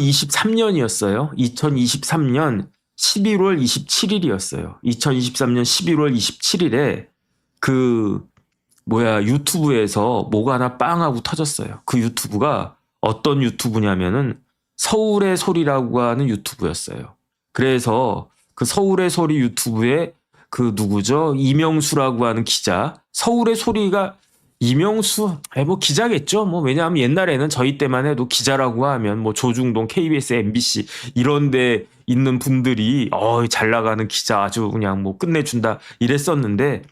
2023년이었어요. 2023년 11월 27일이었어요. 2023년 11월 27일에 유튜브에서 뭐가 하나 빵 하고 터졌어요. 그 유튜브가 어떤 유튜브냐면은 서울의 소리라고 하는 유튜브였어요. 그래서 그 서울의 소리 유튜브에 그 누구죠? 이명수라고 하는 기자. 서울의 소리가 이명수, 기자겠죠. 왜냐하면 옛날에는 저희 때만 해도 기자라고 하면 조중동, KBS, MBC 이런 데 있는 분들이 잘 나가는 기자 아주 그냥 끝내준다 이랬었는데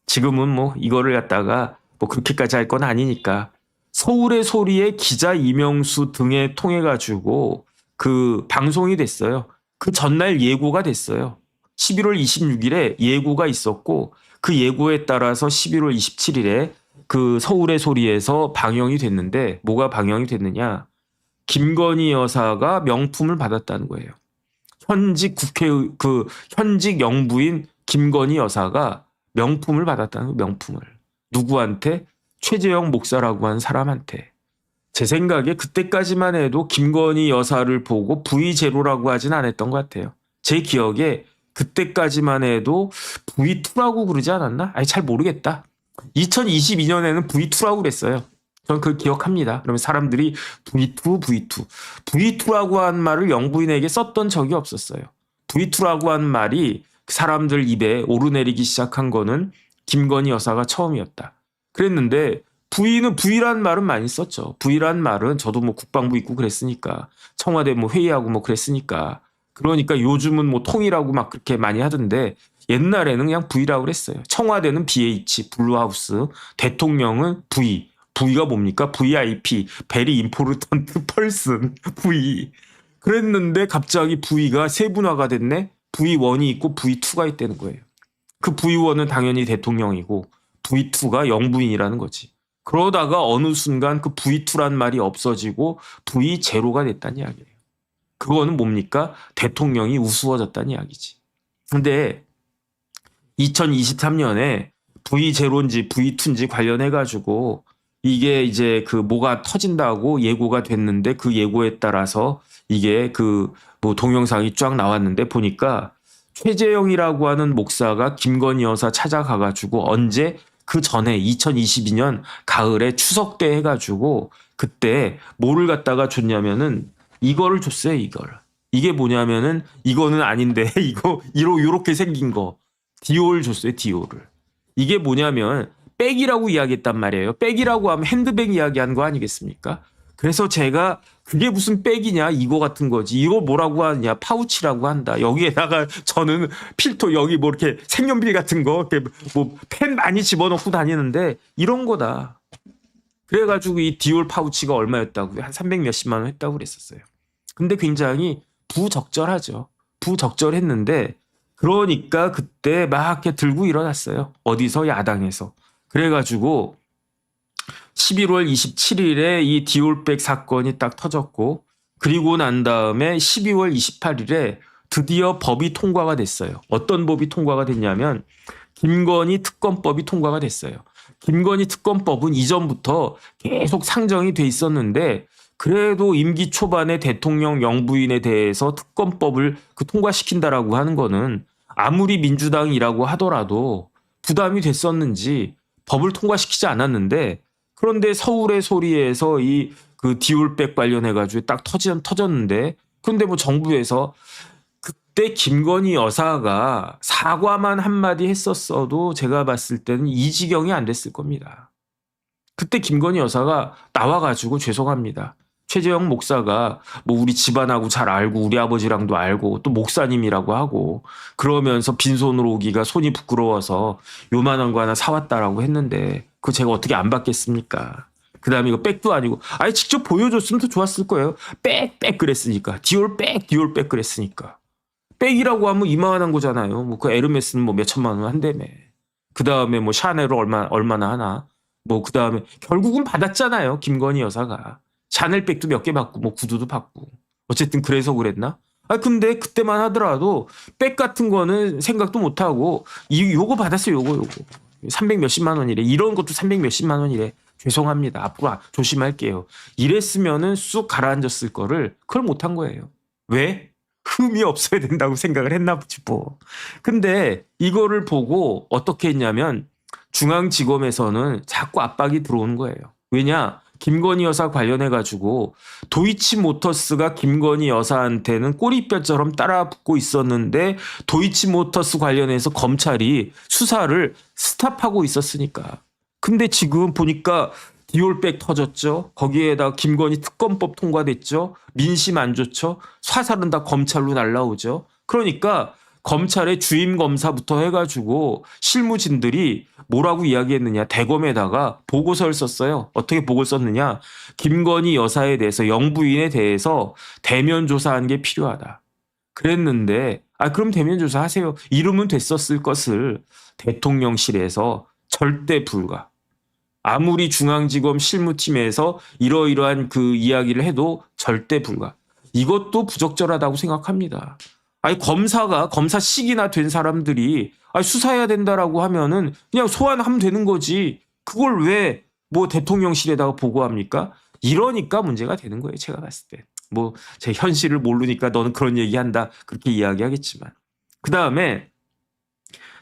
지금은 이거를 갖다가 그렇게까지 할 건 아니니까 서울의 소리의 기자 이명수 등에 통해 가지고 그 방송이 됐어요. 그 전날 예고가 됐어요. 11월 26일에 예고가 있었고 그 예고에 따라서 11월 27일에 그 서울의 소리에서 방영이 됐는데 뭐가 방영이 됐느냐? 김건희 여사가 명품을 받았다는 거예요. 현직 영부인 김건희 여사가 명품을 받았다는 거예요. 명품을. 누구한테? 최재형 목사라고 하는 사람한테. 제 생각에 그때까지만 해도 김건희 여사를 보고 V0라고 하진 않았던 것 같아요. 제 기억에 그때까지만 해도 V2라고 그러지 않았나? 잘 모르겠다. 2022년에는 V2라고 그랬어요. 저는 그걸 기억합니다. 그러면 사람들이 V2라고 한 말을 영부인에게 썼던 적이 없었어요. V2라고 한 말이 사람들 입에 오르내리기 시작한 거는 김건희 여사가 처음이었다. 그랬는데 V는 V라는 말은 많이 썼죠. V라는 말은 저도 국방부 있고 그랬으니까 청와대 회의하고 그랬으니까 그러니까 요즘은 통일하고 막 그렇게 많이 하던데 옛날에는 그냥 V라고 그랬어요. 청와대는 BH, 블루하우스, 대통령은 V. V가 뭡니까? VIP, Very Important Person, V. 그랬는데 갑자기 V가 세분화가 됐네? V1이 있고 V2가 있다는 거예요. 그 V1은 당연히 대통령이고 V2가 영부인이라는 거지. 그러다가 어느 순간 그 V2란 말이 없어지고 V0가 됐다는 이야기예요. 그거는 뭡니까? 대통령이 우스워졌다는 이야기지. 근데 2023년에 V0인지 V2인지 관련해가지고 이게 이제 뭐가 터진다고 예고가 됐는데 그 예고에 따라서 이게 동영상이 쫙 나왔는데 보니까 최재형이라고 하는 목사가 김건희 여사 찾아가가지고 언제 그 전에 2022년 가을에 추석 때 해가지고 그때 뭐를 갖다가 줬냐면은 이거를 줬어요. 이게 뭐냐면은 이거는 아닌데 요렇게 생긴 거. 디올 줬어요. 디올을. 이게 뭐냐면 백이라고 이야기했단 말이에요. 백이라고 하면 핸드백 이야기하는 거 아니겠습니까? 그래서 제가 그게 무슨 백이냐 이거 같은 거지. 이거 뭐라고 하냐 파우치라고 한다. 여기에다가 저는 필터 여기 이렇게 색연필 같은 거 이렇게 펜 많이 집어넣고 다니는데 이런 거다. 그래가지고 이 디올 파우치가 얼마였다고요? 한 300 몇십만 원 했다고 그랬었어요. 근데 굉장히 부적절하죠. 부적절했는데 그러니까 그때 막 이렇게 들고 일어났어요. 어디서? 야당에서. 그래가지고 11월 27일에 이 디올백 사건이 딱 터졌고 그리고 난 다음에 12월 28일에 드디어 법이 통과가 됐어요. 어떤 법이 통과가 됐냐면 김건희 특검법이 통과가 됐어요. 김건희 특검법은 이전부터 계속 상정이 돼 있었는데 그래도 임기 초반에 대통령 영부인에 대해서 특검법을 통과시킨다라고 하는 거는 아무리 민주당이라고 하더라도 부담이 됐었는지 법을 통과시키지 않았는데 그런데 서울의 소리에서 디올백 관련해가지고 딱 터졌는데 그런데 정부에서 그때 김건희 여사가 사과만 한마디 했었어도 제가 봤을 때는 이 지경이 안 됐을 겁니다. 그때 김건희 여사가 나와가지고 죄송합니다. 최재형 목사가 우리 집안하고 잘 알고 우리 아버지랑도 알고 또 목사님이라고 하고 그러면서 빈손으로 오기가 손이 부끄러워서 요만한 거 하나 사왔다라고 했는데 그거 제가 어떻게 안 받겠습니까? 그 다음에 이거 백도 아니고 직접 보여줬으면 더 좋았을 거예요. 백 그랬으니까. 디올백 그랬으니까. 백이라고 하면 이만한 거잖아요. 그 에르메스는 몇천만 원 한다며. 그 다음에 샤넬을 얼마나 하나. 그 다음에 결국은 받았잖아요. 김건희 여사가. 샤넬백도 몇 개 받고 구두도 받고 어쨌든 그래서 그랬나? 근데 그때만 하더라도 백 같은 거는 생각도 못하고 요거 받았어요. 요거 300 몇십만 원이래. 이런 것도 300 몇십만 원이래. 죄송합니다. 앞으로 조심할게요. 이랬으면은 쑥 가라앉았을 거를 그걸 못한 거예요. 왜? 흠이 없어야 된다고 생각을 했나 보지 뭐. 근데 이거를 보고 어떻게 했냐면 중앙지검에서는 자꾸 압박이 들어오는 거예요. 왜냐? 김건희 여사 관련해가지고 도이치모터스가 김건희 여사한테는 꼬리뼈처럼 따라붙고 있었는데 도이치모터스 관련해서 검찰이 수사를 스탑하고 있었으니까. 근데 지금 보니까 디올백 터졌죠. 거기에다 김건희 특검법 통과됐죠. 민심 안 좋죠. 화살은 다 검찰로 날라오죠. 그러니까 검찰의 주임 검사부터 해가지고 실무진들이 뭐라고 이야기했느냐. 대검에다가 보고서를 썼어요. 어떻게 보고를 썼느냐. 김건희 여사에 대해서 영부인에 대해서 대면 조사하는 게 필요하다. 그랬는데 그럼 대면 조사하세요. 이러면 됐었을 것을 대통령실에서 절대 불가. 아무리 중앙지검 실무팀에서 이러이러한 그 이야기를 해도 절대 불가. 이것도 부적절하다고 생각합니다. 검사식이나 된 사람들이 수사해야 된다라고 하면은 그냥 소환하면 되는 거지. 그걸 왜 뭐 대통령실에다가 보고합니까? 이러니까 문제가 되는 거예요. 제가 봤을 때. 뭐 제 현실을 모르니까 너는 그런 얘기한다. 그렇게 이야기하겠지만. 그다음에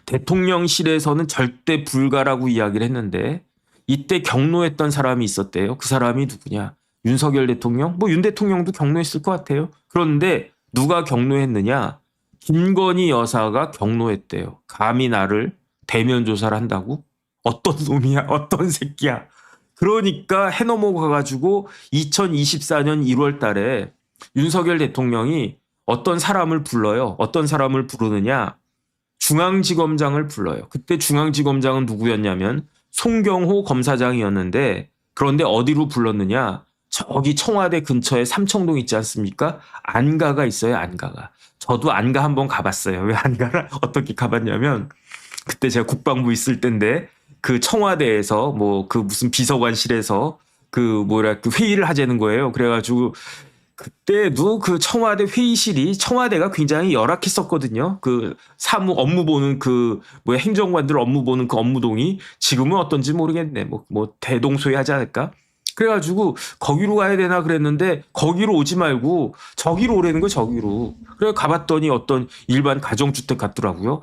대통령실에서는 절대 불가라고 이야기를 했는데 이때 경로했던 사람이 있었대요. 그 사람이 누구냐? 윤석열 대통령? 뭐 윤 대통령도 경로했을 것 같아요. 그런데 누가 경로했느냐? 김건희 여사가 경로했대요. 감히 나를 대면 조사를 한다고? 어떤 놈이야? 어떤 새끼야? 그러니까 해넘어가가지고 2024년 1월 달에 윤석열 대통령이 어떤 사람을 불러요. 어떤 사람을 부르느냐? 중앙지검장을 불러요. 그때 중앙지검장은 누구였냐면 송경호 검사장이었는데 그런데 어디로 불렀느냐? 저기 청와대 근처에 삼청동 있지 않습니까? 안가가 있어요. 안가가. 저도 안가 한번 가봤어요. 왜 안가를 어떻게 가봤냐면 그때 제가 국방부 있을 때인데 그 청와대에서 뭐 그 무슨 비서관실에서 그 회의를 하자는 거예요. 그래가지고 그때도 그 청와대 회의실이 청와대가 굉장히 열악했었거든요. 그 사무 업무 보는 그 행정관들 업무 보는 그 업무동이 지금은 어떤지 모르겠네. 뭐 대동소이 하지 않을까? 그래가지고 거기로 가야 되나 그랬는데 거기로 오지 말고 저기로 오라는 거 저기로. 그래 가봤더니 어떤 일반 가정주택 같더라고요.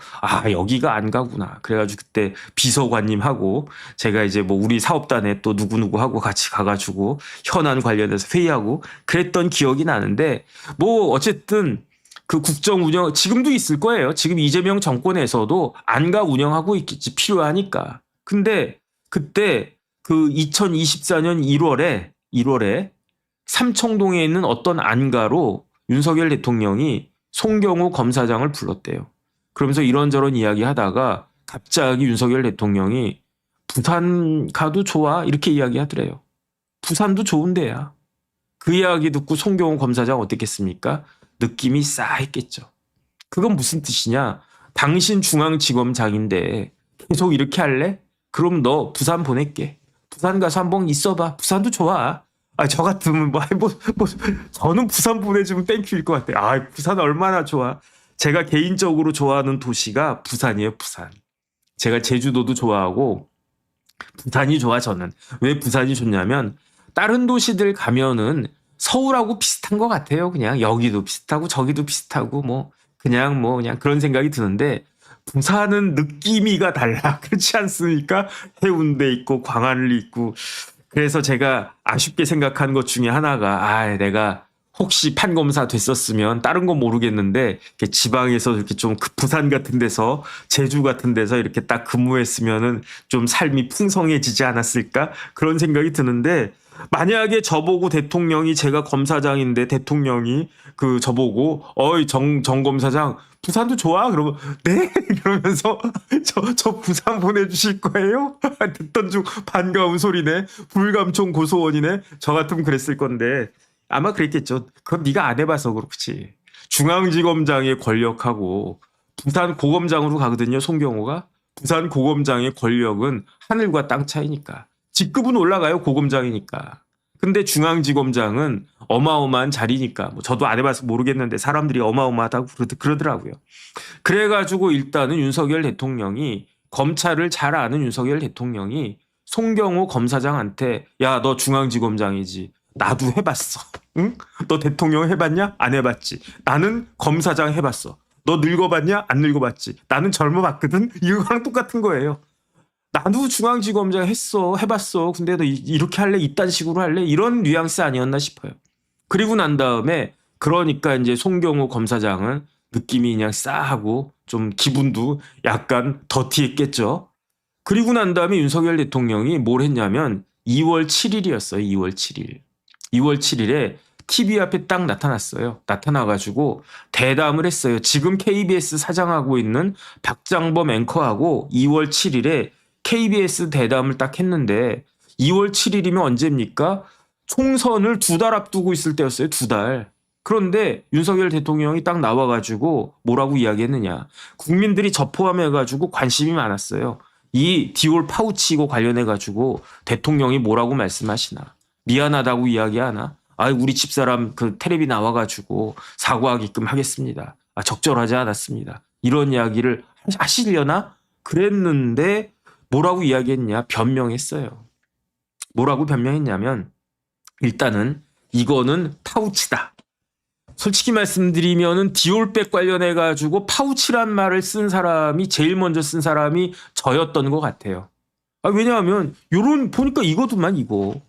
여기가 안 가구나. 그래가지고 그때 비서관님하고 제가 이제 뭐 우리 사업단에 또 누구누구하고 같이 가가지고 현안 관련해서 회의하고 그랬던 기억이 나는데 뭐 어쨌든 그 국정 운영 지금도 있을 거예요. 지금 이재명 정권에서도 안가 운영하고 있겠지 필요하니까. 근데 그때 그 2024년 1월에 삼청동에 있는 어떤 안가로 윤석열 대통령이 송경호 검사장을 불렀대요. 그러면서 이런저런 이야기 하다가 갑자기 윤석열 대통령이 부산 가도 좋아 이렇게 이야기하더래요. 부산도 좋은 데야. 그 이야기 듣고 송경호 검사장 어땠겠습니까? 느낌이 싸했겠죠. 그건 무슨 뜻이냐? 당신 중앙지검장인데 계속 이렇게 할래? 그럼 너 부산 보낼게. 부산 가서 한번 있어봐. 부산도 좋아. 저 같으면 저는 부산 보내주면 땡큐일 것 같아요. 부산 얼마나 좋아. 제가 개인적으로 좋아하는 도시가 부산이에요. 부산. 제가 제주도도 좋아하고 부산이 좋아 저는. 왜 부산이 좋냐면 다른 도시들 가면은 서울하고 비슷한 것 같아요. 그냥 여기도 비슷하고 저기도 비슷하고 그냥 그런 생각이 드는데 부산은 느낌이가 달라. 그렇지 않습니까? 해운대 있고 광안리 있고. 그래서 제가 아쉽게 생각한 것 중에 하나가 내가 혹시 판검사 됐었으면 다른 건 모르겠는데 이렇게 지방에서 이렇게 좀 부산 같은 데서 제주 같은 데서 이렇게 딱 근무했으면은 좀 삶이 풍성해지지 않았을까? 그런 생각이 드는데 만약에 저보고 대통령이 제가 검사장인데 대통령이 저보고 정 검사장 부산도 좋아? 그러면 네? 그러면서 저 부산 보내주실 거예요? 듣던 중 반가운 소리네. 불감총 고소원이네. 저 같으면 그랬을 건데 아마 그랬겠죠. 그건 네가 안 해봐서 그렇지. 중앙지검장의 권력하고 부산 고검장으로 가거든요. 송경호가. 부산 고검장의 권력은 하늘과 땅 차이니까. 직급은 올라가요. 고검장이니까. 근데 중앙지검장은 어마어마한 자리니까 저도 안 해봐서 모르겠는데 사람들이 어마어마하다고 그러더라고요. 그래가지고 일단은 윤석열 대통령이 검찰을 잘 아는 윤석열 대통령이 송경호 검사장한테 야, 너 중앙지검장이지. 나도 해봤어. 응? 너 대통령 해봤냐? 안 해봤지. 나는 검사장 해봤어. 너 늙어봤냐? 안 늙어봤지. 나는 젊어봤거든. 이거랑 똑같은 거예요. 나도 중앙지검장 했어. 해봤어. 근데 너 이렇게 할래? 이딴 식으로 할래? 이런 뉘앙스 아니었나 싶어요. 그리고 난 다음에 그러니까 이제 송경호 검사장은 느낌이 그냥 싸하고 좀 기분도 약간 더티했겠죠. 그리고 난 다음에 윤석열 대통령이 뭘 했냐면 2월 7일이었어요. 2월 7일. 2월 7일에 TV 앞에 딱 나타났어요. 나타나가지고 대담을 했어요. 지금 KBS 사장하고 있는 박장범 앵커하고 2월 7일에 KBS 대담을 딱 했는데 2월 7일이면 언제입니까? 총선을 2달 앞두고 있을 때였어요. 2달. 그런데 윤석열 대통령이 딱 나와가지고 뭐라고 이야기했느냐. 국민들이 저 포함해가지고 관심이 많았어요. 이 디올 파우치 고 관련해가지고 대통령이 뭐라고 말씀하시나. 미안하다고 이야기하나. 아, 우리 집사람 그 텔레비 나와가지고 사과하게끔 하겠습니다. 아, 적절하지 않았습니다. 이런 이야기를 하시려나? 그랬는데 뭐라고 이야기했냐? 변명했어요. 뭐라고 변명했냐면 일단은 이거는 파우치다. 솔직히 말씀드리면은 디올백 관련해가지고 파우치란 말을 쓴 사람이 제일 먼저 쓴 사람이 저였던 것 같아요. 아, 왜냐하면 요런 보니까 이거도만 이거.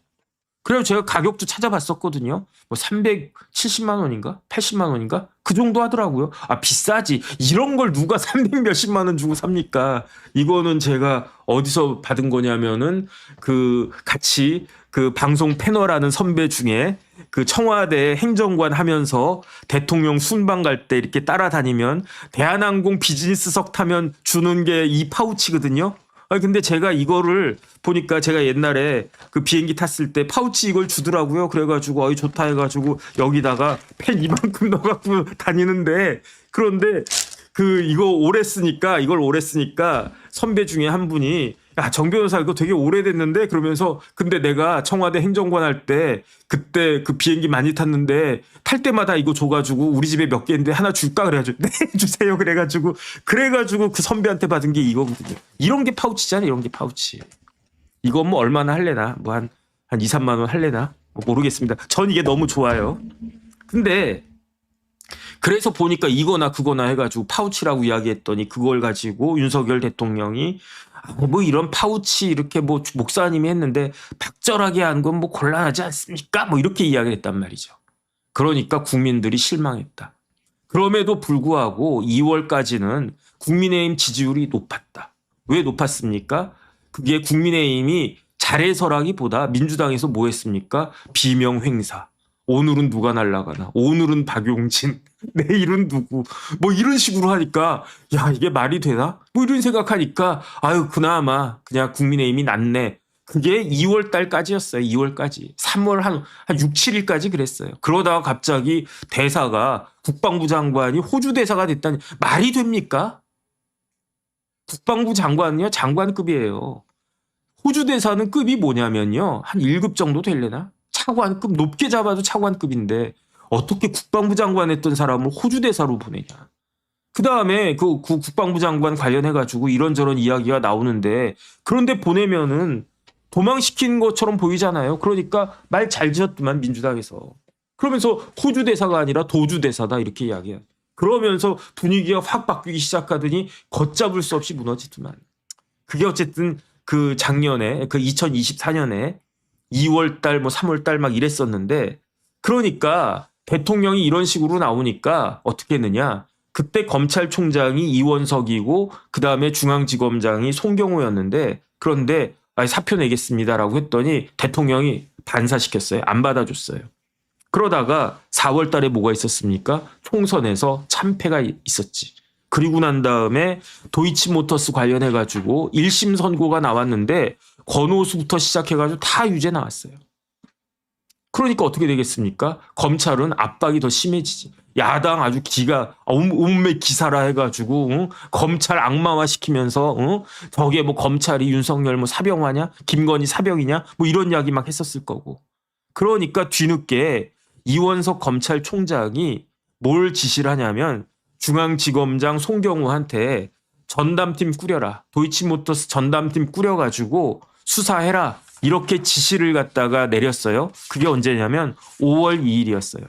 그래서 제가 가격도 찾아봤었거든요. 뭐 370만 원인가? 80만 원인가? 그 정도 하더라고요. 아, 비싸지. 이런 걸 누가 300 몇십만 원 주고 삽니까? 이거는 제가 어디서 받은 거냐면은 그 같이 그 방송 패널하는 선배 중에 그 청와대 행정관 하면서 대통령 순방 갈 때 이렇게 따라다니면 대한항공 비즈니스석 타면 주는 게 이 파우치거든요. 아, 근데 제가 이거를 보니까 제가 옛날에 그 비행기 탔을 때 파우치 이걸 주더라고요. 그래가지고 어이 좋다 해가지고 여기다가 펜 이만큼 넣어갖고 다니는데 그런데 그 이거 이걸 오래 쓰니까 선배 중에 한 분이 야, 정 변호사 이거 되게 오래됐는데 그러면서 근데 내가 청와대 행정관 할 때 그때 그 비행기 많이 탔는데 탈 때마다 이거 줘가지고 우리 집에 몇 개인데 하나 줄까 그래가지고 네 주세요 그래가지고 그 선배한테 받은 게 이거거든요. 이런 게 파우치잖아요. 이런 게 파우치. 이거 뭐 얼마나 할래나 뭐 한 2, 3만 원 할래나 뭐 모르겠습니다. 전 이게 너무 좋아요. 근데 그래서 보니까 이거나 그거나 해가지고 파우치라고 이야기했더니 그걸 가지고 윤석열 대통령이 뭐 이런 파우치 이렇게 뭐 목사님이 했는데 박절하게 한 건 뭐 곤란하지 않습니까? 뭐 이렇게 이야기를 했단 말이죠. 그러니까 국민들이 실망했다. 그럼에도 불구하고 2월까지는 국민의힘 지지율이 높았다. 왜 높았습니까? 그게 국민의힘이 잘해서라기보다 민주당에서 뭐 했습니까? 비명 행사. 오늘은 누가 날아가나? 오늘은 박용진. 내일은 누구? 뭐 이런 식으로 하니까 야 이게 말이 되나? 뭐 이런 생각하니까 아유 그나마 그냥 국민의힘이 낫네. 그게 2월 달까지였어요. 2월까지. 3월 한 6, 7일까지 그랬어요. 그러다가 갑자기 대사가 국방부 장관이 호주 대사가 됐다니 말이 됩니까? 국방부 장관은요 장관급이에요. 호주 대사는 급이 뭐냐면요 한 1급 정도 되려나? 차관급 높게 잡아도 차관급인데 어떻게 국방부 장관 했던 사람을 호주 대사로 보내냐. 그다음에 그 국방부 장관 관련해가지고 이런저런 이야기가 나오는데 그런데 보내면은 도망시킨 것처럼 보이잖아요. 그러니까 말 잘 지었더만 민주당에서. 그러면서 호주 대사가 아니라 도주 대사다 이렇게 이야기해요. 그러면서 분위기가 확 바뀌기 시작하더니 걷잡을 수 없이 무너지더만. 그게 어쨌든 그 작년에 그 2024년에 2월 달 뭐 3월 달 막 이랬었는데 그러니까 대통령이 이런 식으로 나오니까 어떻게 했느냐. 그때 검찰총장이 이원석이고 그다음에 중앙지검장이 송경호였는데 그런데 사표 내겠습니다라고 했더니 대통령이 반사시켰어요. 안 받아줬어요. 그러다가 4월 달에 뭐가 있었습니까? 총선에서 참패가 있었지. 그리고 난 다음에 도이치모터스 관련해가지고 1심 선고가 나왔는데 권오수부터 시작해가지고 다 유죄 나왔어요. 그러니까 어떻게 되겠습니까? 검찰은 압박이 더 심해지지. 야당 아주 기가 온매 기사라 해가지고 검찰 악마화 시키면서 저게 뭐 검찰이 윤석열 뭐 사병화냐? 김건희 사병이냐? 뭐 이런 이야기 막 했었을 거고. 그러니까 뒤늦게 이원석 검찰총장이 뭘 지시를 하냐면 중앙지검장 송경호한테 전담팀 꾸려라. 도이치모터스 전담팀 꾸려가지고 수사해라. 이렇게 지시를 갖다가 내렸어요. 그게 언제냐면 5월 2일이었어요.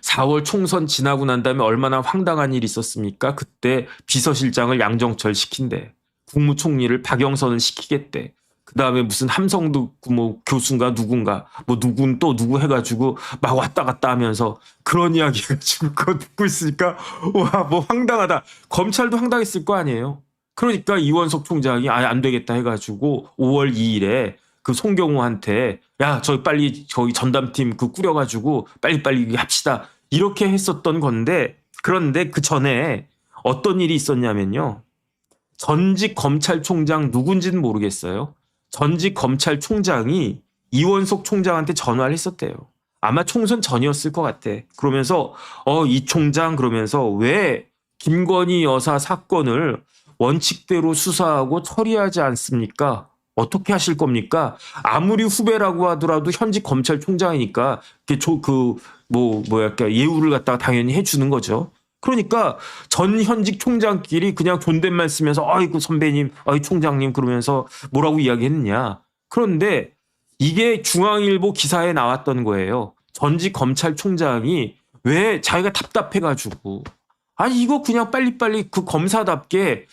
4월 총선 지나고 난 다음에 얼마나 황당한 일이 있었습니까? 그때 비서실장을 양정철 시킨대. 국무총리를 박영선을 시키겠대. 그다음에 무슨 함성도 뭐 교수인가 누군가 뭐 누군 또 누구 해가지고 막 왔다 갔다 하면서 그런 이야기 해가지고 그거 듣고 있으니까 와 뭐 황당하다. 검찰도 황당했을 거 아니에요. 그러니까 이원석 총장이 아예 안 되겠다 해가지고 5월 2일에 그 송경호한테 야 저 빨리 저희 전담팀 그 꾸려가지고 빨리빨리 합시다. 이렇게 했었던 건데 그런데 그 전에 어떤 일이 있었냐면요. 전직 검찰총장 누군지는 모르겠어요. 전직 검찰총장이 이원석 총장한테 전화를 했었대요. 아마 총선 전이었을 것 같아. 그러면서 이 총장 그러면서 왜 김건희 여사 사건을 원칙대로 수사하고 처리하지 않습니까? 어떻게 하실 겁니까? 아무리 후배라고 하더라도 현직 검찰총장이니까 예우를 갖다가 당연히 해주는 거죠. 그러니까 전 현직 총장끼리 그냥 존댓말 쓰면서 아이고 선배님, 아이 총장님 그러면서 뭐라고 이야기했느냐. 그런데 이게 중앙일보 기사에 나왔던 거예요. 전직 검찰총장이 왜 자기가 답답해가지고 아니 이거 그냥 빨리빨리 그 검사답게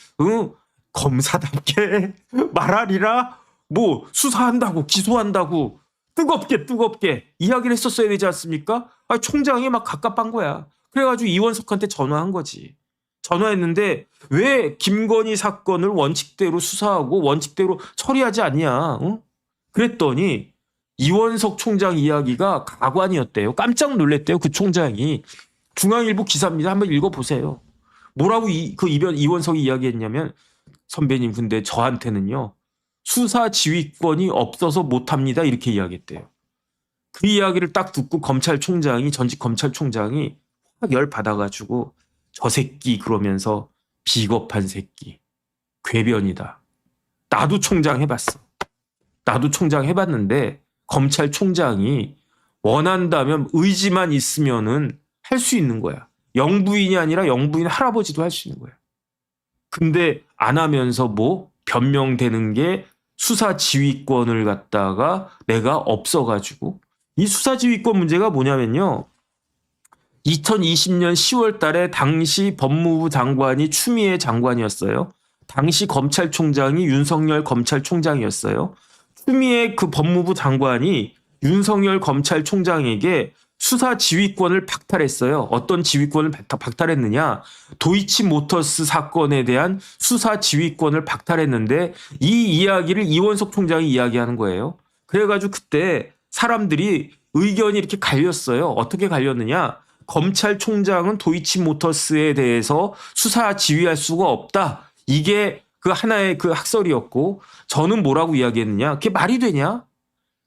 검사답게 말하리라 뭐 수사한다고 기소한다고 뜨겁게 이야기를 했었어야 되지 않습니까? 아 총장이 막 갑갑한 거야. 그래가지고 이원석한테 전화한 거지. 전화했는데 왜 김건희 사건을 원칙대로 수사하고 원칙대로 처리하지 않냐. 응? 그랬더니 이원석 총장 이야기가 가관이었대요. 깜짝 놀랐대요. 그 총장이. 중앙일보 기사입니다. 한번 읽어보세요. 뭐라고 이원석이 이야기했냐면 선배님 근데 저한테는요. 수사 지휘권이 없어서 못합니다. 이렇게 이야기했대요. 그 이야기를 딱 듣고 전직 검찰총장이 확 열 받아가지고 저 새끼 그러면서 비겁한 새끼 궤변이다. 나도 총장 해봤어. 나도 총장 해봤는데 검찰총장이 원한다면 의지만 있으면은 할 수 있는 거야. 영부인이 아니라 영부인 할아버지도 할 수 있는 거야. 근데 안 하면서 뭐 변명되는 게 수사 지휘권을 갖다가 내가 없어가지고 이 수사 지휘권 문제가 뭐냐면요. 2020년 10월 달에 당시 법무부 장관이 추미애 장관이었어요. 당시 검찰총장이 윤석열 검찰총장이었어요. 추미애 그 법무부 장관이 윤석열 검찰총장에게 수사 지휘권을 박탈했어요. 어떤 지휘권을 박탈했느냐? 도이치모터스 사건에 대한 수사 지휘권을 박탈했는데 이 이야기를 이원석 총장이 이야기하는 거예요. 그래가지고 그때 사람들이 의견이 이렇게 갈렸어요. 어떻게 갈렸느냐? 검찰총장은 도이치모터스에 대해서 수사 지휘할 수가 없다. 이게 그 하나의 그 학설이었고 저는 뭐라고 이야기했느냐? 그게 말이 되냐?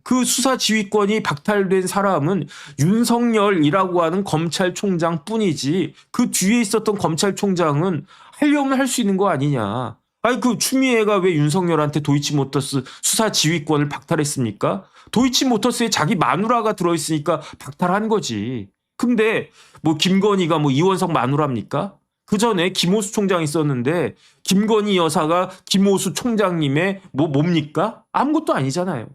그 수사 지휘권이 박탈된 사람은 윤석열이라고 하는 검찰총장 뿐이지 그 뒤에 있었던 검찰총장은 하려면 할 수 있는 거 아니냐. 아니 그 추미애가 왜 윤석열한테 도이치모터스 수사 지휘권을 박탈했습니까? 도이치모터스에 자기 마누라가 들어있으니까 박탈한 거지. 근데 뭐 김건희가 뭐 이원석 마누라입니까? 그 전에 김호수 총장 있었는데 김건희 여사가 김호수 총장님의 뭡니까? 아무것도 아니잖아요.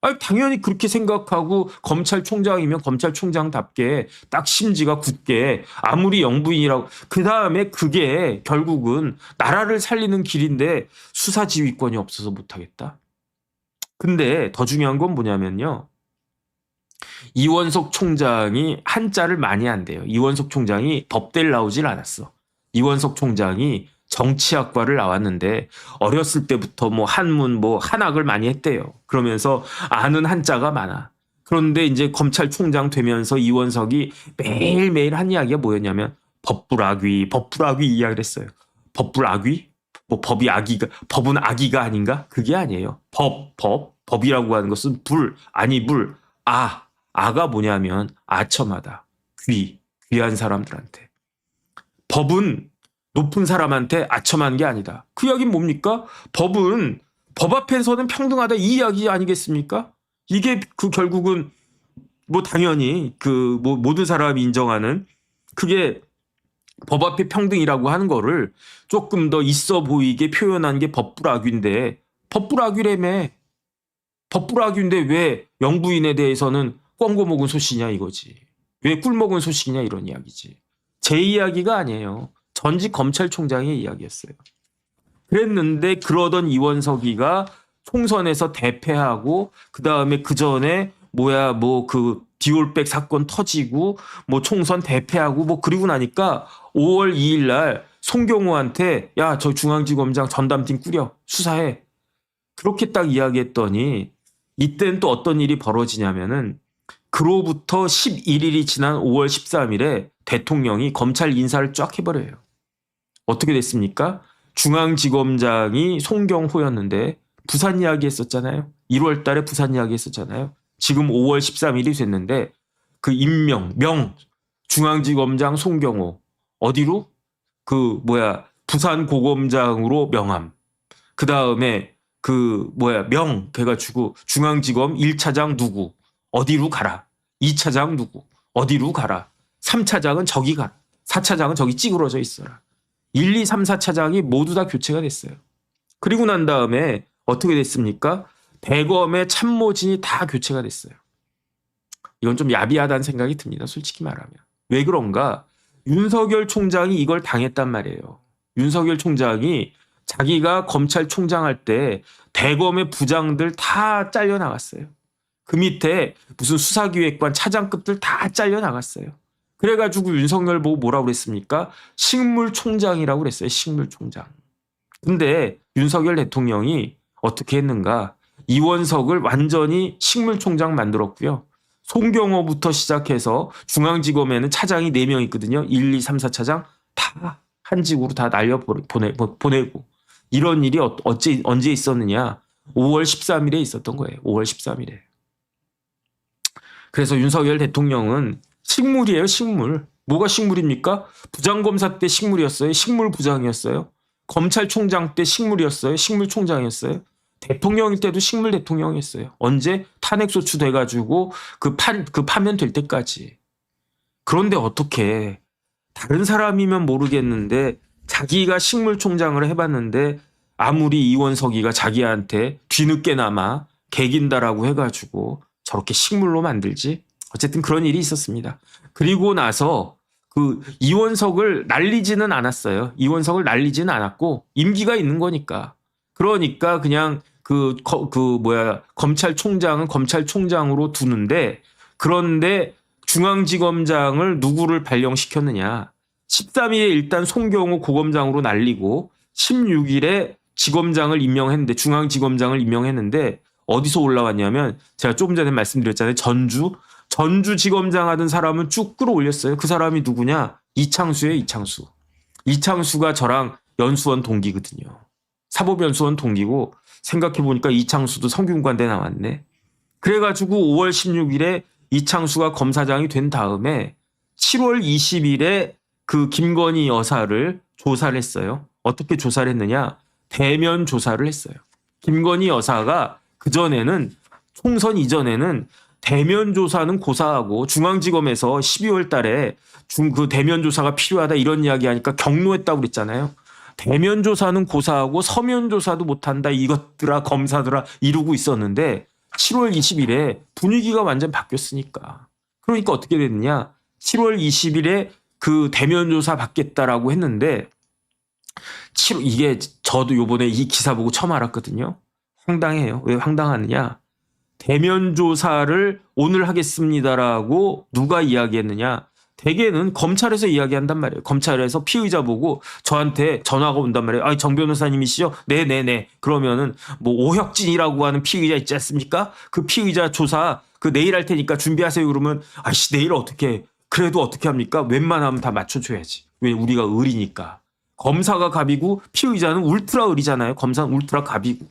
아니, 당연히 그렇게 생각하고 검찰총장이면 검찰총장답게 딱 심지가 굳게 아무리 영부인이라고 그 다음에 그게 결국은 나라를 살리는 길인데 수사지휘권이 없어서 못하겠다. 근데 더 중요한 건 뭐냐면요. 이원석 총장이 한자를 많이 한대요. 이원석 총장이 법대를 나오질 않았어. 이원석 총장이 정치학과를 나왔는데 어렸을 때부터 뭐 한문 뭐 한학을 많이 했대요. 그러면서 아는 한자가 많아. 그런데 이제 검찰총장 되면서 이원석이 매일매일 한 이야기가 뭐였냐면 법불악위 이야기를 했어요. 법불악위? 뭐 법은 악의가 아닌가? 그게 아니에요. 법이라고 하는 것은 불. 아가 뭐냐면 아첨하다. 귀한 사람들한테. 법은 높은 사람한테 아첨한 게 아니다. 그 이야기는 뭡니까? 법은 법 앞에서는 평등하다 이 이야기 아니겠습니까? 이게 그 결국은 뭐 당연히 그 뭐 모든 사람이 인정하는 그게 법 앞에 평등이라고 하는 거를 조금 더 있어 보이게 표현한 게 법불악위인데 법불악유라며. 법불악유인데 왜 영부인에 대해서는 꽝고 먹은 소식이냐 이거지. 왜 꿀 먹은 소식이냐 이런 이야기지. 제 이야기가 아니에요. 전직 검찰총장의 이야기였어요. 그랬는데 그러던 이원석이가 총선에서 대패하고 그다음에 그 전에 그 디올백 사건 터지고 뭐 총선 대패하고 뭐 그리고 나니까 5월 2일 날 송경호한테 야, 저 중앙지검장 전담팀 꾸려 수사해. 그렇게 딱 이야기했더니 이때는 또 어떤 일이 벌어지냐면은 그로부터 11일이 지난 5월 13일에 대통령이 검찰 인사를 쫙 해버려요. 어떻게 됐습니까? 중앙지검장이 송경호였는데 부산 이야기 했었잖아요. 1월 달에 부산 이야기 했었잖아요. 지금 5월 13일이 됐는데 그 중앙지검장 송경호 어디로? 부산 고검장으로 명함. 그 다음에 해가지고 중앙지검 1차장 누구 어디로 가라. 2차장 누구 어디로 가라. 3차장은 저기 가라. 4차장은 저기 찌그러져 있어라. 1, 2, 3, 4차장이 모두 다 교체가 됐어요. 그리고 난 다음에 어떻게 됐습니까? 대검의 참모진이 다 교체가 됐어요. 이건 좀 야비하다는 생각이 듭니다. 솔직히 말하면. 왜 그런가? 윤석열 총장이 이걸 당했단 말이에요. 윤석열 총장이 자기가 검찰총장 할 때 대검의 부장들 다 잘려나갔어요. 그 밑에 무슨 수사기획관 차장급들 다 잘려나갔어요. 그래가지고 윤석열 보고 뭐라고 그랬습니까? 식물총장이라고 그랬어요. 식물총장. 근데 윤석열 대통령이 어떻게 했는가? 이원석을 완전히 식물총장 만들었고요. 송경호부터 시작해서 중앙지검에는 차장이 4명 있거든요. 1, 2, 3, 4차장 다 한직으로 다 보내고 이런 일이 언제 있었느냐? 5월 13일에 있었던 거예요. 5월 13일에. 그래서 윤석열 대통령은 식물이에요. 식물. 뭐가 식물입니까? 부장검사 때 식물이었어요. 식물부장이었어요. 검찰총장 때 식물이었어요. 식물총장이었어요. 대통령일 때도 식물 대통령이었어요. 언제? 탄핵소추 돼가지고 그 파면 될 때까지. 그런데 어떻게 다른 사람이면 모르겠는데 자기가 식물총장을 해봤는데 아무리 이원석이가 자기한테 뒤늦게나마 개긴다라고 해가지고 저렇게 식물로 만들지? 어쨌든 그런 일이 있었습니다. 그리고 나서 그 이원석을 날리지는 않았어요. 이원석을 날리지는 않았고 임기가 있는 거니까. 그러니까 그냥 검찰총장은 검찰총장으로 두는데 그런데 중앙지검장을 누구를 발령시켰느냐. 13일에 일단 송경호 고검장으로 날리고 16일에 지검장을 임명했는데 중앙지검장을 임명했는데 어디서 올라왔냐면 제가 조금 전에 말씀드렸잖아요. 전주지검장 하던 사람은 쭉 끌어올렸어요. 그 사람이 누구냐? 이창수예요. 이창수. 이창수가 저랑 연수원 동기거든요. 사법연수원 동기고 생각해보니까 이창수도 성균관대 나왔네. 그래가지고 5월 16일에 이창수가 검사장이 된 다음에 7월 20일에 그 김건희 여사를 조사를 했어요. 어떻게 조사를 했느냐? 대면 조사를 했어요. 김건희 여사가 그전에는 총선 이전에는 대면 조사는 고사하고 중앙지검에서 12월 달에 그 대면 조사가 필요하다 이런 이야기 하니까 경로했다고 그랬잖아요. 대면 조사는 고사하고 서면 조사도 못한다 이것들아 검사들아 이러고 있었는데 7월 20일에 분위기가 완전 바뀌었으니까. 그러니까 어떻게 됐느냐. 7월 20일에 그 대면 조사 받겠다라고 했는데 이게 저도 요번에 이 기사 보고 처음 알았거든요. 황당해요. 왜 황당하느냐. 대면 조사를 오늘 하겠습니다라고 누가 이야기했느냐. 대개는 검찰에서 이야기한단 말이에요. 검찰에서 피의자 보고 저한테 전화가 온단 말이에요. 아, 정 변호사님이시죠? 네네네. 그러면은 뭐 오혁진이라고 하는 피의자 있지 않습니까? 그 피의자 조사 내일 할 테니까 준비하세요. 그러면 아씨 내일 어떻게 그래도 어떻게 합니까? 웬만하면 다 맞춰줘야지. 왜 우리가 을이니까. 검사가 갑이고 피의자는 울트라 을이잖아요. 검사는 울트라 갑이고.